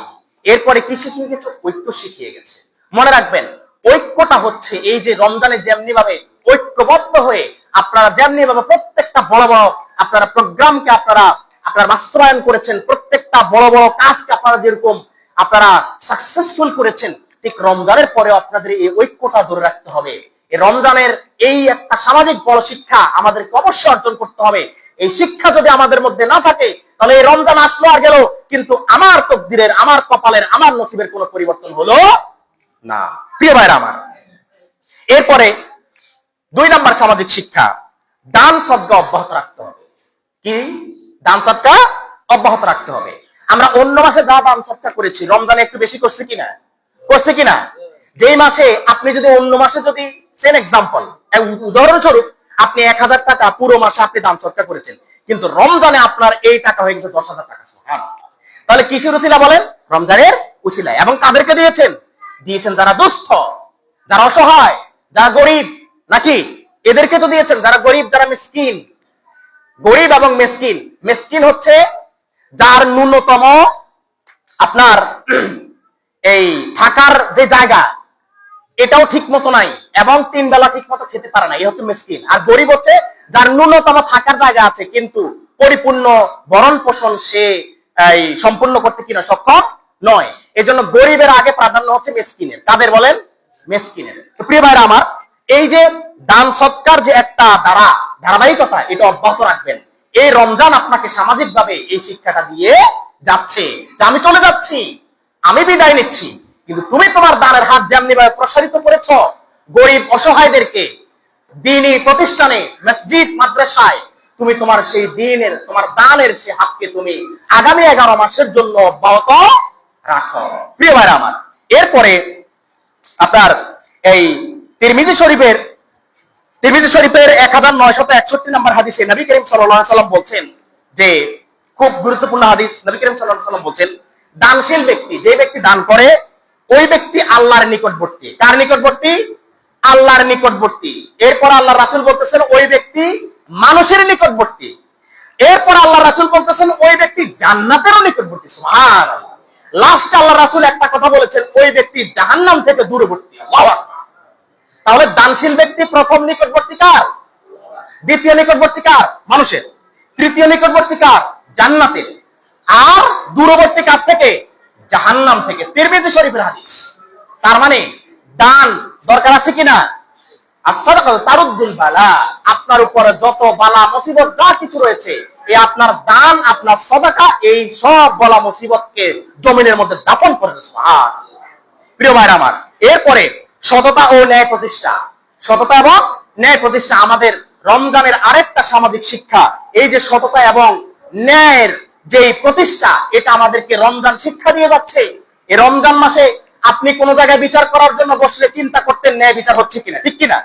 এরপরে কি শিখিয়ে গেছে? ঐক্য শিখিয়ে গেছে। মনে রাখবেন, ঐক্যটা হচ্ছে এই যে রমজানে যেমনি ভাবে ঐক্যবদ্ধ হয়ে আপনারা যেমনি ভাবে প্রত্যেকটা বড় বড় আপনারা প্রোগ্রামকে আপনারা বাস্তবায়ন করেছেন, প্রত্যেকটা বড় বড় কাজকে আপনারা যেরকম আপনারা সাকসেসফুল করেছেন, ঠিক রমজানের পরে আপনাদের এই ঐক্যটা ধরে রাখতে হবে। এই রমজানের এই একটা সামাজিক বড় শিক্ষা আমাদেরকে অবশ্যই অর্জন করতে হবে। এই শিক্ষা যদি আমাদের মধ্যে না থাকে, তাহলে এই রমজান আসলো আর গেল, কিন্তু আমার তকদিরের, আমার কপালের, আমার নসিবের কোনো পরিবর্তন হলো না। প্রিয় ভাইরা আমার, এরপরে 2 নম্বর সামাজিক শিক্ষা, দান সদকা অব্যাহত রাখতে হবে। কি? দান সদকা অব্যাহত রাখতে হবে। আমরা অন্য মাসে যা দান সদকা করেছি, রমজানে একটু বেশি করছি কিনা? করছে কিনা? যেই মাসে আপনি যদি অন্য মাসে যদি সেম এক্সাম্পল, উদাহরণস্বরূপ আপনি 1000 টাকা পুরো মাসে আপনি দান সদকা করেছেন, কিন্তু রমজানে আপনার এই টাকা হয়ে গেছে 10,000 টাকা। তাহলে কিসের উসিলা বলেন? রমজানের উসিলায়। এবং কাদেরকে দিয়েছেন? দিয়েছেন যারা দুস্থ, যারা অসহায়, যারা গরিব, নাকি? এদেরকে তো দিয়েছেন, যারা গরিব, যারা মিসকিন। গরিব এবং মিসকিন, মিসকিন হচ্ছে যার ন্যূনতম আপনার এই থাকার যে জায়গা এটাও ঠিক মতো নাই এবং 3 বেলা ঠিক মতো খেতে পারে না, এই হচ্ছে মিসকিন। আর গরিব হচ্ছে যার ন্যূনতম থাকার জায়গা আছে কিন্তু পরিপূর্ণ ভরণ পোষণ সে সম্পূর্ণ করতে কিনা সক্ষম নয়। এজন্য গরিবের আগে প্রাধান্য হচ্ছে মিসকিনের। কাদের বলেন? মিসকিনের। তো প্রিয় ভাইরা আমার, এই যে দান সৎকার যে একটা ধারাবাহিকতা, এটা অব্যাহত রাখবেন। এই রমজান আপনাকে সামাজিক ভাবে এই শিক্ষাটা দিয়ে যাচ্ছে যে আমি চলে যাচ্ছি, আমি বিদায় নিচ্ছি, কিন্তু তুমি তোমার দানের হাত যেমনি ভাবে প্রসারিত করেছ গরিব অসহায়দেরকে, দ্বীনি প্রতিষ্ঠানে, মসজিদ, মাদ্রাসায়, তুমি তোমার সেই দ্বীনের, তোমার দানের সেই হাতকে তুমি আগামী 11 মাসের জন্য অব্যাহত রাখো। প্রিয় ভাইরা আমার, এরপরে আপনার এই তিরমিজি শরীফের 1961 নম্বর হাদিসে নবী করিম সাল্লাল্লাহু আলাইহি সাল্লাম বলছেন যে, খুব গুরুত্বপূর্ণ হাদিস, নবী করিম সাল্লাল্লাহু আলাইহি সাল্লাম বলছেন, দানশীল ব্যক্তি, যে ব্যক্তি দান করে ওই ব্যক্তি আল্লাহর নিকটবর্তী। কার নিকটবর্তী? আল্লাহর নিকটবর্তী। এরপর আল্লাহ রাসূল বলতেছেন ওই ব্যক্তি মানুষের নিকটবর্তী। এরপর আল্লাহ রাসূল বলতেছেন ওই ব্যক্তি জান্নাতেরও নিকটবর্তী। সুবহানাল্লাহ। লাস্ট আল্লাহ রাসূল একটা কথা বলেছেন, ওই ব্যক্তি জাহান্নাম থেকে দূরবর্তী। আল্লাহু আকবার। তাহলে দানশীল ব্যক্তি প্রথম নিকটবর্তী কার? দ্বিতীয় নিকটবর্তী কার? মানুষের। তৃতীয় নিকটবর্তী কার? জান্নাতের। আর দূরবর্তী কার থেকে? জাহান্নাম থেকে। তিরমিজি শরীফের হাদিস। তার মানে দান দরকার আছে কিনা? as-সাদাকাতু তারুদ্দুল বালা, আপনার উপরে যত বালা মুসিবত যা কিছু রয়েছে, এই আপনার দান, আপনার সাদাকা এই সব বালা মুসিবতকে জমিনের মধ্যে দাফন করে দেয়। সুবহানাল্লাহ। প্রিয় ভাইরা আমার, এরপরে সততা ও ন্যায় প্রতিষ্ঠা। সততা এবং ন্যায় প্রতিষ্ঠা আমাদের রমজানের আরেকটা সামাজিক শিক্ষা। এই যে সততা এবং ন্যায়ের যে প্রতিষ্ঠা, এটা আমাদেরকে রমজান শিক্ষা দিয়ে যাচ্ছে। এই রমজান মাসে আপনি কোন জায়গায় বিচার করার জন্য বসলে চিন্তা করতেন ন্যায় বিচার হচ্ছে কিনা, ঠিক কিনা?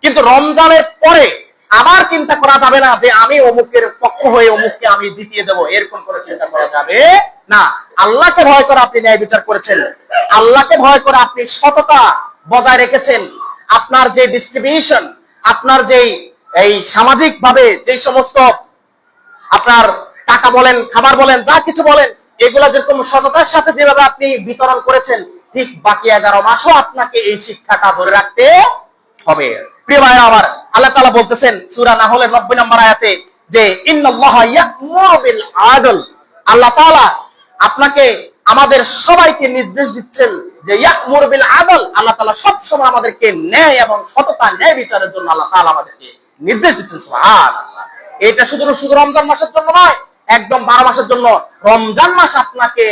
কিন্তু রমজানের পরে আবার চিন্তা করা যাবে না যে আমি অমুকের পক্ষ হয়ে অমুককে আমি জিতিয়ে দেবো, এরকম করে চিন্তা করা যাবে না। আল্লাহকে ভয় করে আপনি ন্যায় বিচার করেছেন, আল্লাহকে ভয় করে আপনি সততা বজায় রেখেছেন। আপনার যে ডিস্ট্রিবিউশন, আপনার যে এই সামাজিক ভাবে যে সমস্ত আপনার টাকা বলেন, খাবার বলেন, যা কিছু বলেন, এগুলা যেরকম সততার সাথে যেভাবে আপনি বিতরণ করেছেন, ঠিক বাকি 11 মাসও আপনাকে এই শিক্ষাটা ধরে রাখতে হবে। প্রিয় ভাইরা আমার, আল্লাহ তাআলা বলতেছেন সূরা নাহলের 90 নম্বর আয়াতে যে ইন্নাল্লাহা ইয়া'মুরু বিল আদল, আল্লাহ তাআলা আপনাকে আমাদের সবাইকে নির্দেশ দিচ্ছেন যে ইয়া'মুরু বিল আদল, আল্লাহ তাআলা সব সময় আমাদেরকে ন্যায় এবং সততা, ন্যায় বিচারের জন্য আল্লাহ তাআলা আমাদেরকে নির্দেশ দিচ্ছেন। সুবহানাল্লাহ। এটা শুধু রমজান মাসের জন্য নয়, একদম 12 মাসের জন্য। রমজান মাস আপনাকে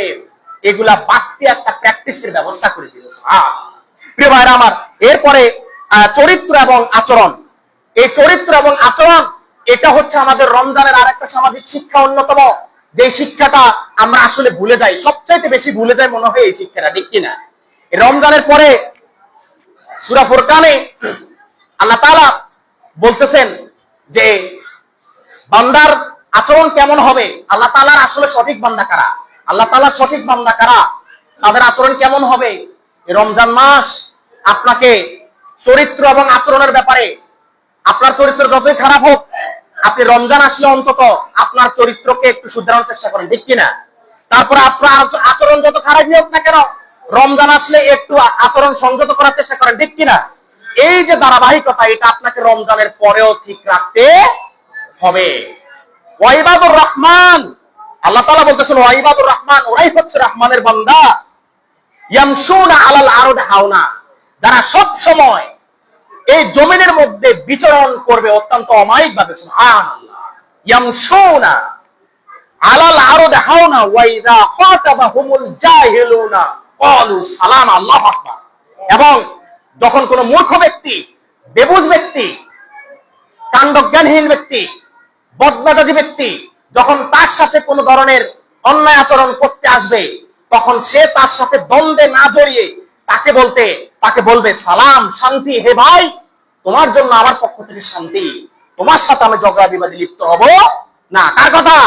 এগুলা বাড়তি একটা প্র্যাকটিসের ব্যবস্থা করে দিল। প্রিয় ভাইরা আমার, এরপরে চরিত্র এবং আচরণ। এই চরিত্র এবং আচরণ এটা হচ্ছে আমাদের রমজানের আরেকটা সামাজিক শিক্ষা, অন্যতম যে শিক্ষাটা আমরা আসলে ভুলে যাই, সবচাইতে বেশি ভুলে যাই মনে হয় এই শিক্ষাটা, ঠিক কিনা? রমজানের পরে সূরা ফুরকানে আল্লাহ তাআলা বলতেছেন যে বান্দার আচরণ কেমন হবে, আল্লাহ তাআলার আসলে সঠিক বান্দা কারা, আল্লাহ তাআলার সঠিক বান্দা কারা, তাদের আচরণ কেমন হবে। রমজান মাস আপনাকে চরিত্র এবং আচরণের ব্যাপারে, আপনার চরিত্র যতই খারাপ হোক, আপনি রমজান আসলে অন্তত আপনার চরিত্রকে একটু শুধরানোর চেষ্টা করেন, ঠিক কিনা? তারপরে আপনার আচরণ যত খারাপই হোক না কেন, রমজান আসলে একটু আচরণ সংযত করার চেষ্টা করেন, ঠিক কিনা? এই যে ধারাবাহিকতা, এটা আপনাকে রমজানের পরেও ঠিক রাখতে হবে। ওয়াইবাদুর রহমান, আল্লাহ তাআলা বলতেছেন ওয়াইবাদুর রহমান, ওরাই হচ্ছে রহমানের বান্দা। ইয়ামশুনা আলাল আরদি হাওনা, যারা সব সময় এই জমিনের মধ্যে বিচরণ করবে অত্যন্ত অমায়িক ভাবে। সুবহানাল্লাহ। ইয়ামশুনা আলাল আরদি হাওনা ওয়া ইযা খাতাবাহুমুল জাহিলুনা ক্বালু সালামা। আল্লাহু আকবার। এবং যখন কোনো মূর্খ ব্যক্তি, বেবুঝ ব্যক্তি, কাণ্ডজ্ঞানহীন ব্যক্তি, বদমেজাজি ব্যক্তি যখন তার সাথে কোনো ধরনের অন্যায় আচরণ করতে আসবে, তখন সে তার সাথে দ্বন্দ্বে না জড়িয়ে তাকে বলবে সালাম, শান্তি, হে ভাই তোমার জন্য আমার পক্ষ থেকে শান্তি, তোমার সাথে আমি ঝগড়া বিবাদে লিপ্ত হব না। কার কথা?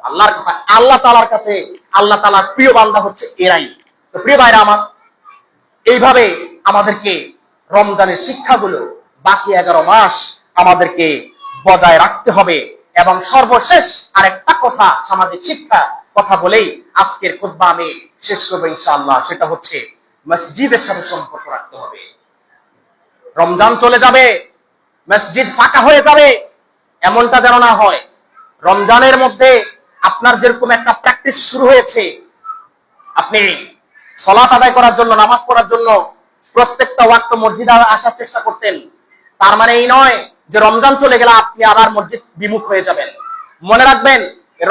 আল্লাহর কথা। আল্লাহ তাআলার কাছে আল্লাহ তাআলার প্রিয় বান্দা হচ্ছে এরাই। তো প্রিয় ভাইরা আমার, এইভাবে আমাদেরকে রমজানের শিক্ষাগুলো বাকি 11 মাস আমাদেরকে বজায় রাখতে হবে। এবং সর্বশেষ আরেকটা কথা, সামাজিক শিক্ষা কথা বলেই আজকের খুতবা আমি শেষ করবো ইনশাআল্লাহ। সেটা হচ্ছে মসজিদের সাথে সম্পর্ক রাখতে হবে। রমজান চলে যাবে, মসজিদ ফাঁকা হয়ে যাবে, এমনটা যেন না হয়। রমজানের মধ্যে আপনার যেরকম একটা প্র্যাকটিস শুরু হয়েছে, আপনি সালাত আদায় করার জন্য, নামাজ পড়ার জন্য প্রত্যেকটা ওয়াক্ত মসজিদে আসার চেষ্টা করতেন, তার মানে এই নয় যে রমজান চলে গেলে আপনি আবার মসজিদ বিমুখ হয়ে যাবেন। মনে রাখবেন,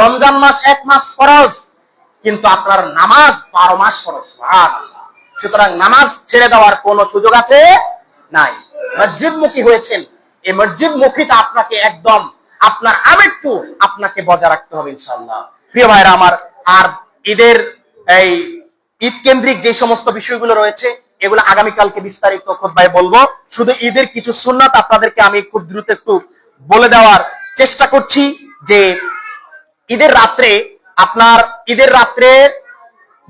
রমজান মাস 1 মাস ফরজ, কিন্তু আপনার নামাজ 12 মাস ফরজ। সুবহানাল্লাহ। সুতরাং নামাজ ছেড়ে দেওয়ার কোনো সুযোগ আছে নাই। মসজিদমুখী হয়েছেন, এই মসজিদমুখীটা আপনাকে একদম আপনার আবেগটু আপনাকে বজায় রাখতে হবে ইনশাআল্লাহ। প্রিয় ভাইরা আমার, আর ঈদ কেন্দ্রিক যে সমস্ত বিষয়গুলো রয়েছে এগুলো আগামীকালকে বিস্তারিত খুতবায় বলবো। শুধু ঈদের কিছু সুন্নাত আপনাদেরকে আমি খুব দ্রুত একটু বলে দেওয়ার চেষ্টা করছি। যে ঈদের রাত্রে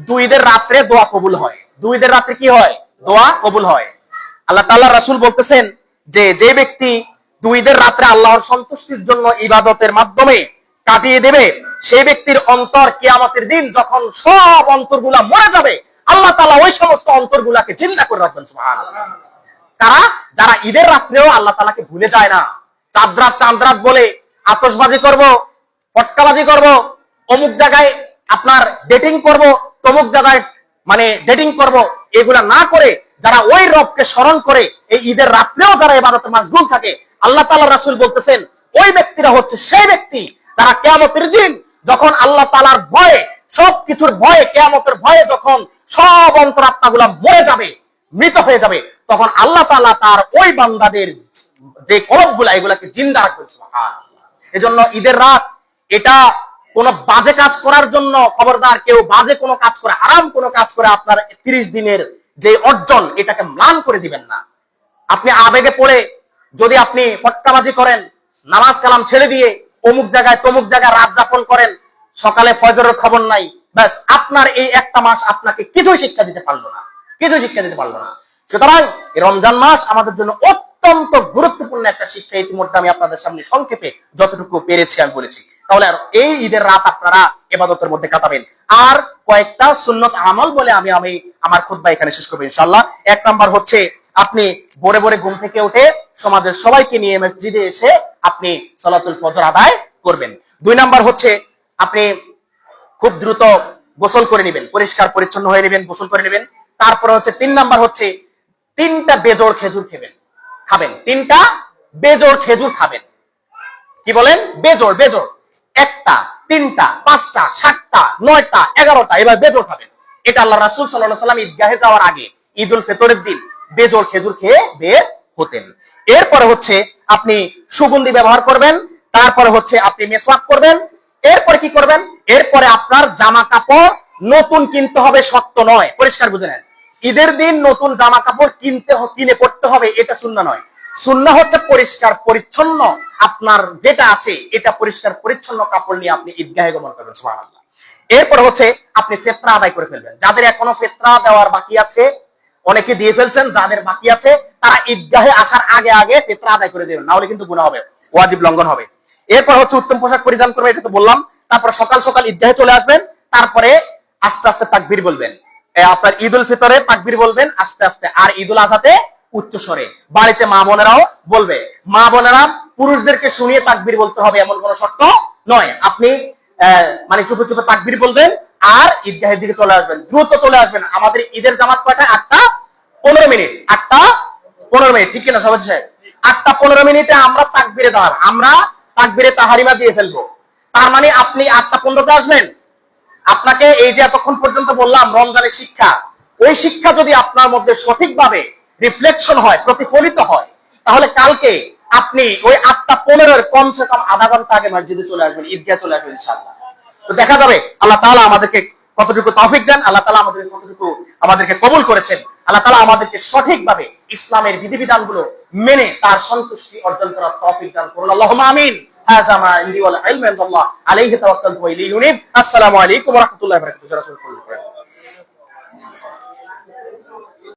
দুই ঈদের রাত্রে দোয়া কবুল হয়। দুই ঈদের রাত্রে কি হয়? দোয়া কবুল হয়। আল্লাহ তাআলা রাসূল বলতেছেন যে ব্যক্তি দুই ঈদের রাত্রে আল্লাহর সন্তুষ্টির জন্য ইবাদতের মাধ্যমে কাটিয়ে দেবে, সেই ব্যক্তির অন্তর কিয়ামতের দিন যখন সব অন্তরগুলা মরে যাবে, আল্লাহ তাআলা ওই সমস্ত অন্তরগুলাকে জিন্দা করে রাখবেন। সুবহানাল্লাহ। কারা? যারা ঈদের রাত্রেও আল্লাহ তাআলাকে ভুলে যায় না। চাঁদরাত বলে আতশবাজি করব, পটকাবাজি করব, অমুক জায়গায় আপনার ডেটিং করব, তমুক জায়গায় ডেটিং করব, এগুলা না করে যারা ওই রবকে স্মরণ করে এই ঈদের রাত্রেও যারা ইবাদতে মাশগুল থাকে, আল্লাহ তাআলা রাসূল বলতেছেন ওই ব্যক্তিরা হচ্ছে সেই ব্যক্তি যারা কিয়ামতের দিন যখন আল্লাহ তাআলার ভয়ে, সবকিছুর ভয়ে, কিয়ামতের ভয়ে যখন সব অন্তরাত্মাগুলা মরে যাবে, মৃত হয়ে যাবে, তখন আল্লাহ তাআলা তার ওই বান্দাদের যে কলবগুলা এগুলাকে জিন্দা রাখবেন। সুবহানাল্লাহ। এজন্য ঈদের রাত এটা কোন বাজে কাজ করার জন্য, খবরদার কেউ বাজে কোনো কাজ করে, হারাম কোনো কাজ করে আপনার 30 দিনের যে অর্জন এটাকে ম্লান করে দিবেন না। আপনি আবেগে পড়ে যদি আপনি পটকাবাজি করেন, নামাজ কালাম ছেড়ে দিয়ে অমুক জায়গায় তমুক জায়গায় রাত যাপন করেন, সকালে ফজরের খবর নাই, ব্যাস আপনার এই একটা মাস আপনাকে কিছুই শিক্ষা দিতে পারলো না। সুতরাং এই রমজান মাস আমাদের জন্য অত্যন্ত গুরুত্বপূর্ণ একটা শিক্ষা। ইতিমধ্যে আমি আপনাদের সামনে সংক্ষেপে যতটুকু পেরেছি আমি বলেছি। তাহলে এই ঈদের রাত আপনারা ইবাদতের মধ্যে কাটাবেন। আর কয়েকটা সুন্নত আমল বলে আমি আমার খুতবা এখানে শেষ করব ইনশাআল্লাহ। 1 নাম্বার হচ্ছে আপনি ভোরে ভোরে ঘুম থেকে উঠে সমাজের সবাইকে নিয়ে মসজিদে এসে আপনি সালাতুল ফজর আদায় করবেন। 2 নাম্বার হচ্ছে আপনি খুব দ্রুত গোসল করে নেবেন, পরিষ্কার পরিচ্ছন্ন হয়ে নেবেন, গোসল করে নেবেন। তারপরে হচ্ছে 3 নাম্বার হচ্ছে 3টা বেজোড় খেজুর খাবেন। 3টা বেজোড় খেজুর খাবেন। কি বলেন? বেজোড়। 1টা, 3টা, 5টা, 7টা, 9টা, 11টা, এবার বেজোড় খাবেন। এটা আল্লাহ রাসূল সাল্লাল্লাহু আলাইহি ওয়াসাল্লাম ঈদগাহে যাওয়ার আগে ঈদুল ফিতরের দিন বেজোড় খেজুর খেয়ে বের হতেন। এরপরে হচ্ছে আপনি সুগন্ধি ব্যবহার করবেন। তারপরে হচ্ছে আপনি মেসওয়াক করবেন। এরপরে কি করবেন? এরপরে আপনার জামা কাপড় নতুন কিনতে হবে, সত্য নয়, পরিষ্কার বুঝে নেন। ঈদের দিন নতুন জামা কাপড় কিনে পড়তে হবে, এটা সুন্নাহ নয়। সুন্নাহ হচ্ছে পরিষ্কার পরিচ্ছন্ন আপনার যেটা আছে এটা পরিষ্কার পরিচ্ছন্ন কাপড় নিয়ে আপনি ঈদগাহে গমন করবেন। সুবহানাল্লাহ। এরপর হচ্ছে আপনি ফিতরা আদায় করে ফেলবেন। যাদের এখনো ফিতরা দেওয়ার বাকি আছে, অনেকে দিয়ে ফেলছেন, যাদের বাকি আছে তারা ঈদগাহে আসার আগে আগে ফিতরা আদায় করে দেবেন, না হলে কিন্তু গুনাহ হবে, ওয়াজিব লঙ্ঘন হবে। এরপর হচ্ছে উত্তম পোশাক পরিধান করবেন, এটা তো বললাম। তারপর সকাল সকাল ঈদগাহে চলে আসবেন। তারপরে আস্তে আস্তে তাকবীর বলবেন। আপনার ঈদুল ফিতরে তাকবীর বলবেন আস্তে আস্তে, আর ঈদুল আজহাতে উচ্চ স্বরে। বাড়িতে মা বোনেরাও বলবে। মা বোনেরা পুরুষদেরকে শুনিয়ে তাকবীর বলতে হবে এমন কোনো শর্ত নয়। আপনি চুপে চুপে তাকবীর বলবেন আর ঈদগাহের দিকে চলে আসবেন, দ্রুত চলে আসবেন। আমাদের ঈদের জামাত কয়টা? 8টা 15 মিনিট। 8টা 15 মিনিট, ঠিক কিনা সবাই? 8টা 15 মিনিটে আমরা তাকবীরে তাহারিমা দিয়ে ফেলবো। তার মানে আপনি 8টা 15তে আসবেন। আপনাকে এই যে এতক্ষণ পর্যন্ত বললাম রমজানের শিক্ষা, ওই শিক্ষা যদি আপনার মধ্যে সঠিকভাবে রিফ্লেকশন হয়, প্রতিফলিত হয়, তাহলে কালকে আপনি ওই 8:15 কমসে কম আধা ঘন্টা আগে মসজিদে চলে আসবেন, ঈদগাহ চলে আসবেন ইনশাআল্লাহ। তো দেখা যাবে আল্লাহ তাআলা আমাদেরকে কতটুকু তৌফিক দেন, আল্লাহ তাআলা আমাদেরকে কবুল করেছেন, আল্লাহ তাআলা আমাদেরকে সঠিকভাবে ইসলামের বিধিবিধানগুলো মেনে তার সন্তুষ্টি অর্জন করার তৌফিক দান করুন। আল্লাহুম্মা আমিন। হাযা মা ইনদি ওয়াল ইলমু ইনদাল্লাহ আলাইহি তাওয়াক্কালতু ওয়া ইলাইহি উনীব। আসসালামু আলাইকুম ওয়া রাহমাতুল্লাহি ওয়া বারাকাতুহু।